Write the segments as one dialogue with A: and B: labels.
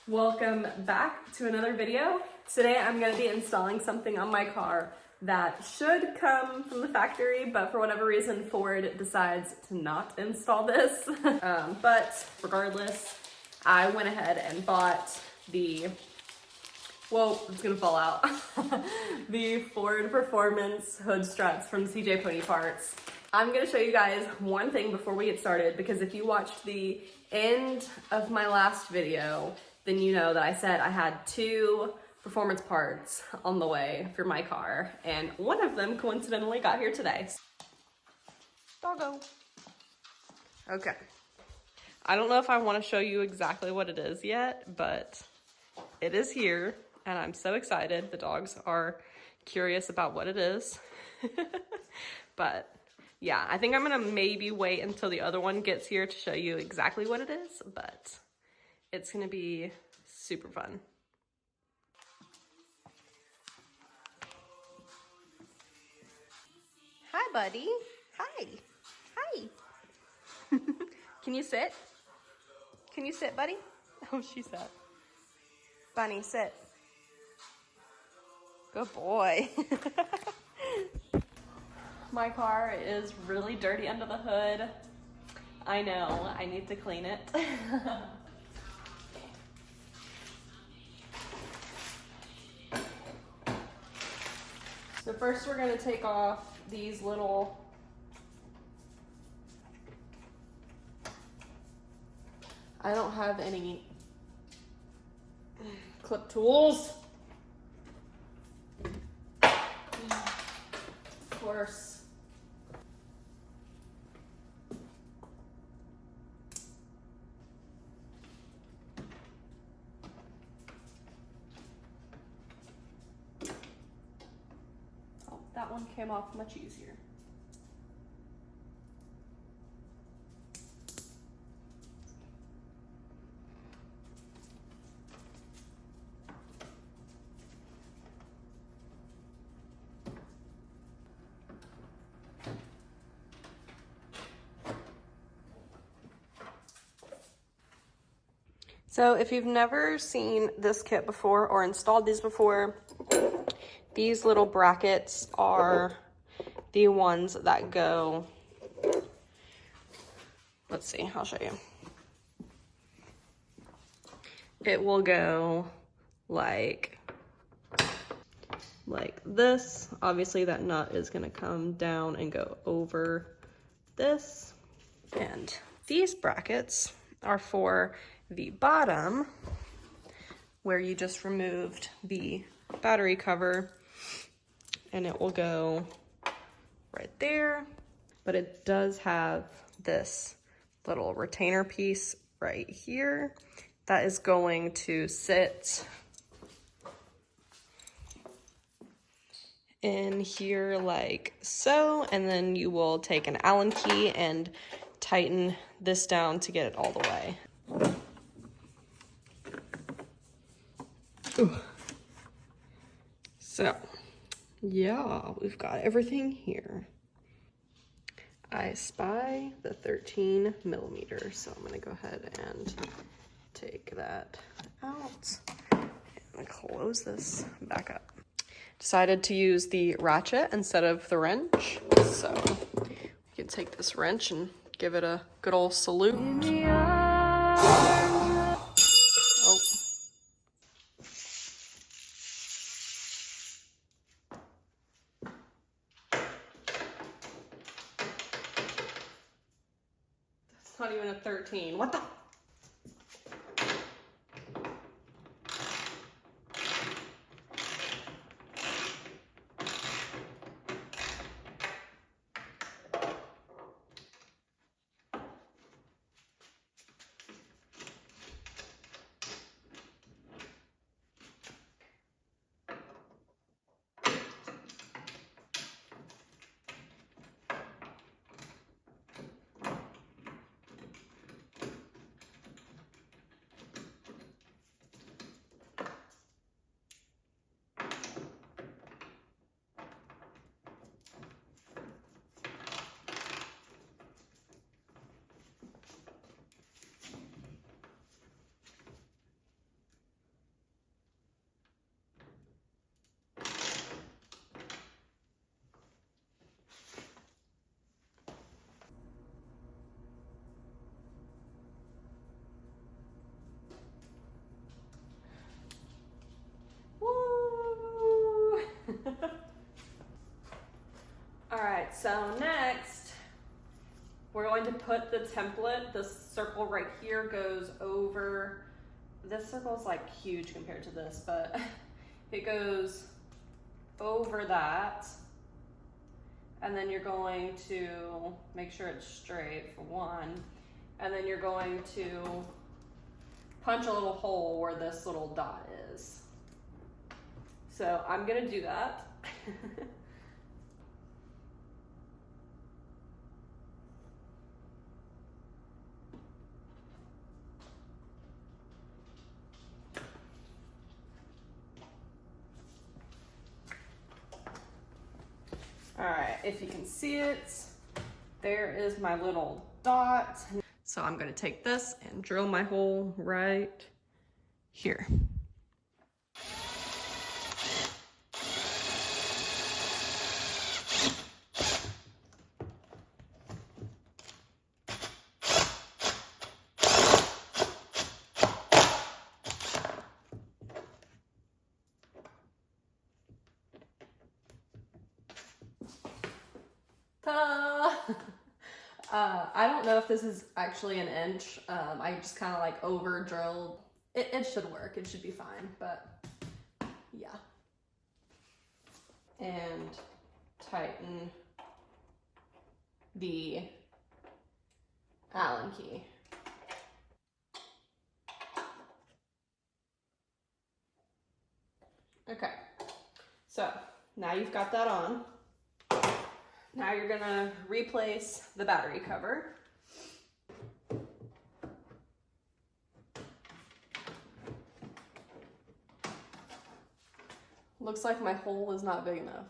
A: Welcome back to another video. Today I'm going to be installing something on my car that should come from the factory, but for whatever reason Ford decides to not install this. But regardless, I went ahead and bought the, whoa, it's gonna fall out, the Ford Performance hood struts from CJ Pony Parts. I'm gonna show you guys one thing before we get started, because if you watched the end of my last video, then you know that I said I had two performance parts on the way for my car, and one of them coincidentally got here today. Doggo. Okay. I don't know if I want to show you exactly what it is yet, but it is here, and I'm so excited. The dogs are curious about what it is. But yeah, I think I'm gonna maybe wait until the other one gets here to show you exactly what it is, but it's gonna be super fun. Hi, buddy. Hi. Hi. Can you sit? Can you sit, buddy? Oh, she sat. Bunny, sit. Good boy. My car is really dirty under the hood. I know, I need to clean it. So first we're gonna take off these little I don't have any clip tools. Of course. Oh, that one came off much easier. So if you've never seen this kit before or installed these before, these little brackets are the ones that go, let's see, I'll show you. It will go like this. Obviously that nut is gonna come down and go over this. And these brackets are for the bottom, where you just removed the battery cover, and it will go right there. But it does have this little retainer piece right here that is going to sit in here like so, and then you will take an Allen key and tighten this down to get it all the way. Ooh. So, yeah, we've got everything here. I spy the 13 millimeter, so I'm gonna go ahead and take that out and close this back up. Decided to use the ratchet instead of the wrench, so we can take this wrench and give it a good old salute. Oh. It's not even a 13. What the? so next, we're going to put the template, this circle right here goes over, this circle is like huge compared to this, but it goes over that. And then you're going to make sure it's straight for one. And then you're going to punch a little hole where this little dot is. So I'm gonna do that. All right, if you can see it, there is my little dot. So I'm gonna take this and drill my hole right here. Ta-da! I don't know if this is actually an inch. I just kind of like over drilled. It should work. It should be fine, but yeah. And tighten the Allen key. Okay, so now you've got that on. Now you're gonna replace the battery cover. Looks like my hole is not big enough.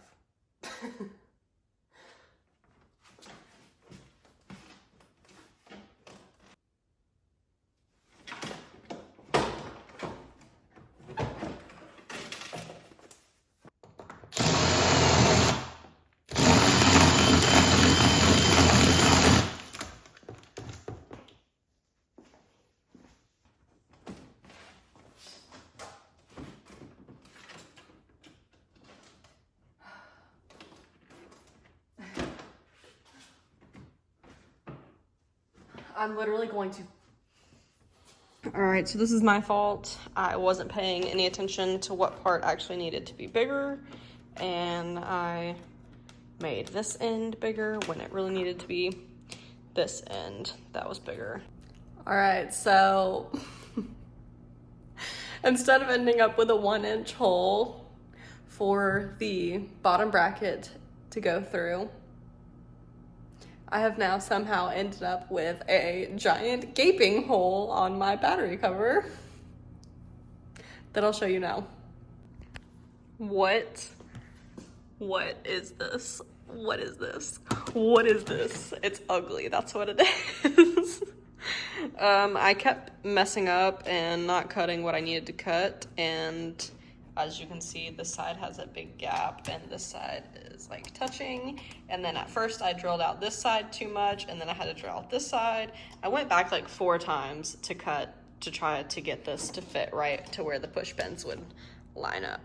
A: I'm literally going to... All right, so this is my fault. I wasn't paying any attention to what part actually needed to be bigger, and I made this end bigger when it really needed to be this end that was bigger. All right, so instead of ending up with a 1-inch hole for the bottom bracket to go through, I have now somehow ended up with a giant gaping hole on my battery cover that I'll show you now. What is this? What is this? What is this? It's ugly, that's what it is. I kept messing up and not cutting what I needed to cut, and as you can see, this side has a big gap and this side is like touching. And then at first I drilled out this side too much, and then I had to drill out this side. I went back like 4 times to cut to try to get this to fit right to where the push pins would line up.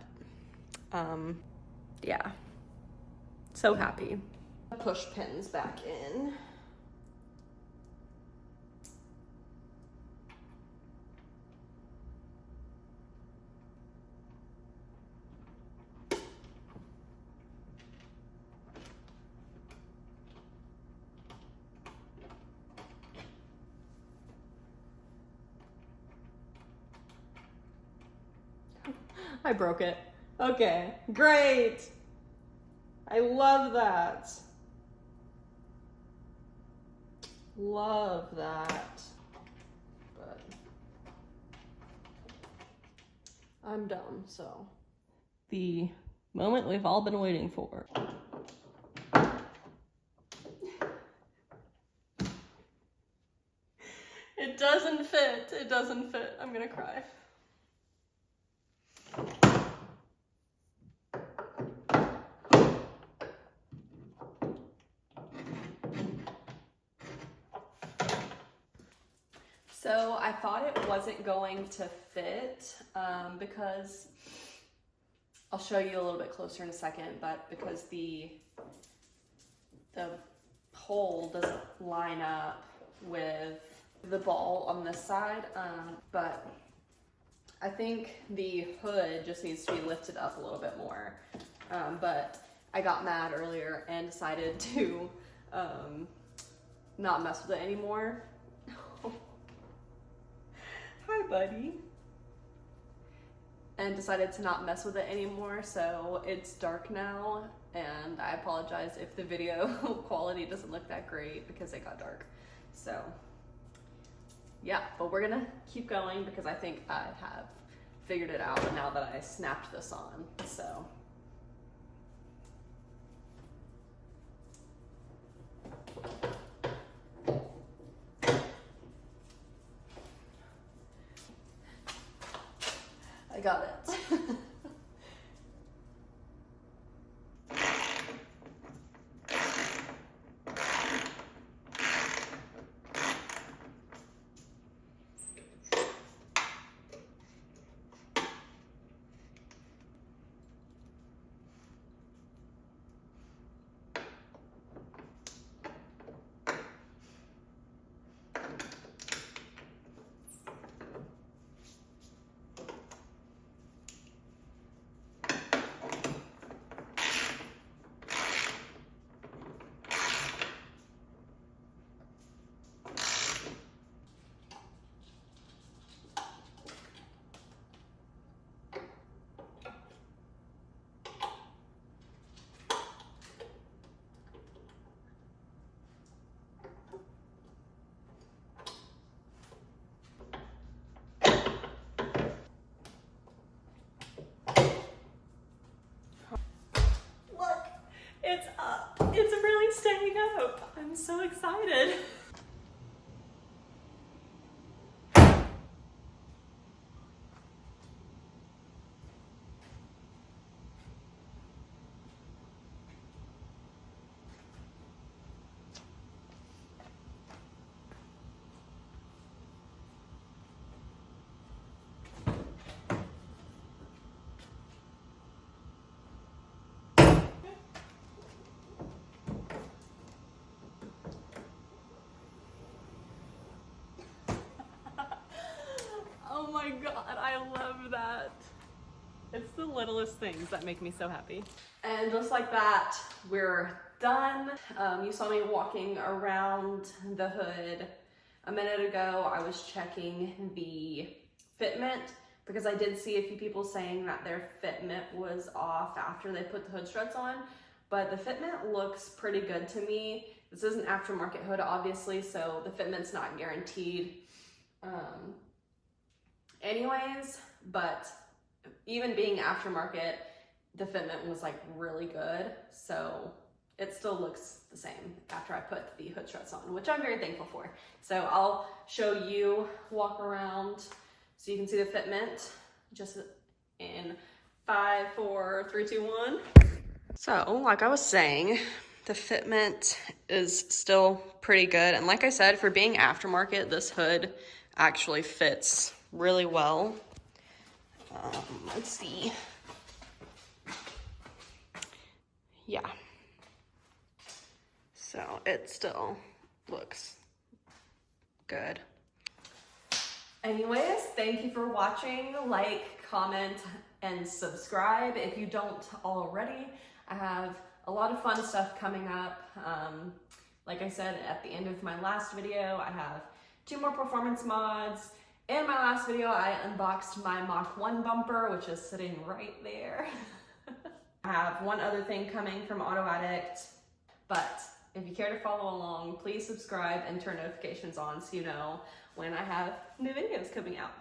A: Yeah, so happy. Push pins back in. I broke it. Okay, great. I love that. Love that. But I'm done, so. The moment we've all been waiting for. It doesn't fit. It doesn't fit. I'm gonna cry. So I thought it wasn't going to fit because, I'll show you a little bit closer in a second, but because the the hole doesn't line up with the ball on this side, but I think the hood just needs to be lifted up a little bit more. But I got mad earlier and decided to not mess with it anymore. Hi, buddy. And decided to not mess with it anymore, so it's dark now, and I apologize if the video quality doesn't look that great because it got dark. So yeah, but we're gonna keep going because I think I have figured it out now that I snapped this on, so. I got it. It's up. It's really staying up. I'm so excited. Oh my God, I love that. It's the littlest things that make me so happy. And just like that, we're done. You saw me walking around the hood. A minute ago, I was checking the fitment because I did see a few people saying that their fitment was off after they put the hood struts on, but the fitment looks pretty good to me. This is an aftermarket hood, obviously, so the fitment's not guaranteed. Anyways, but even being aftermarket, the fitment was like really good, so it still looks the same after I put the hood struts on, which I'm very thankful for. So I'll show you walk around so you can see the fitment just in 5, 4, 3, 2, 1. So like I was saying, the fitment is still pretty good, and like I said, for being aftermarket, this hood actually fits really well. Let's see. Yeah. So it still looks good. Anyways, thank you for watching. Like, comment, and subscribe if you don't already. I have a lot of fun stuff coming up. Like I said at the end of my last video, I have 2 more performance mods. In my last video, I unboxed my Mach 1 bumper, which is sitting right there. I have one other thing coming from Auto Addict, but if you care to follow along, please subscribe and turn notifications on so you know when I have new videos coming out.